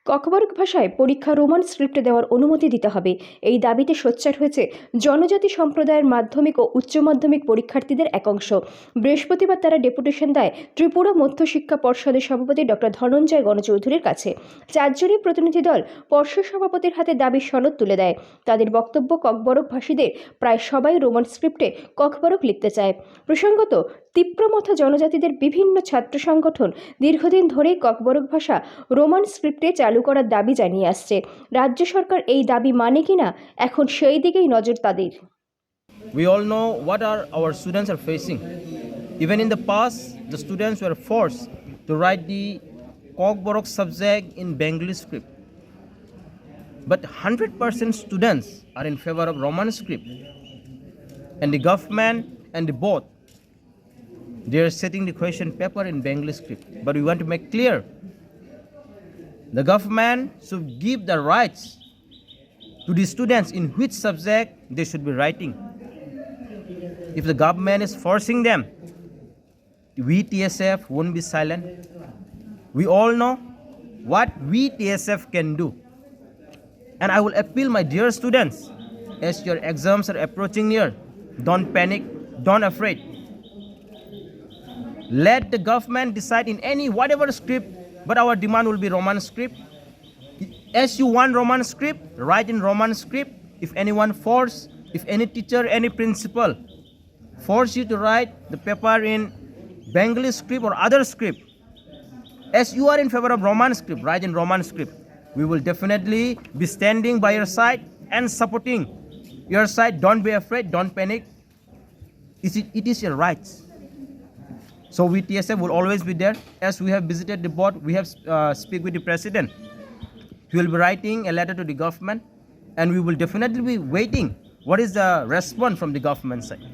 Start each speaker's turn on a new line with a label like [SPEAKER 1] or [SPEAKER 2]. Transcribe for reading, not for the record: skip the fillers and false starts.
[SPEAKER 1] ককবরক ভাষায় পরীক্ষা রোমান স্ক্রিপ্টে দেওয়ার অনুমতি দিতে হবে। এই দাবিতে সোচ্চার হয়েছে জনজাতি সম্প্রদায়ের মাধ্যমিক ও উচ্চ মাধ্যমিক পরীক্ষার্থীদের এক অংশ। বৃহস্পতিবার তারা ডেপুটেশন দেয় ত্রিপুরা মধ্য শিক্ষা পর্ষদের সভাপতি ডক্টর ধনঞ্জয় গণচৌধুরীর কাছে। 4 জনের প্রতিনিধি দল পর্ষদ সভাপতির হাতে দাবির সনদ তুলে দেয়। তাদের বক্তব্য, ককবরক ভাষীদের প্রায় সবাই রোমান স্ক্রিপ্টে ককবরক লিখতে চায়। প্রসঙ্গত, তিপ্রমথা জনজাতিদের বিভিন্ন ছাত্র সংগঠন দীর্ঘদিন ধরেই ককবরক ভাষা রোমান স্ক্রিপ্টে চালু করার দাবি জানিয়ে আসছে। রাজ্য সরকার এই দাবি মানে কিনা এখন সেই দিকেই নজর তাদের।
[SPEAKER 2] We all know what our students are facing. Even in the past, the students were forced to write the Kokborok subject in Bengali script. But 100% students are in favor of Roman script. And the government and the board, they are setting the question paper in Bengali script. But we want to make clear, the government should give the rights to the students in which subject they should be writing. If the government is forcing them, we TSF won't be silent. We all know what we TSF can do. And I will appeal my dear students, as your exams are approaching near, don't panic, don't afraid. Let the government decide in any whatever script, but our demand will be Roman script. As you want Roman script, write in Roman script. If anyone force, if any teacher, any principal force you to write the paper in Bengali script or other script, as you are in favor of Roman script, write in Roman script. We will definitely be standing by your side and supporting your side. Don't be afraid, don't panic. It is your rights. So we TSF will always be there. As we have visited the board, we have speak with the president. He will be writing a letter to the government, and we will definitely be waiting what is the response from the government side.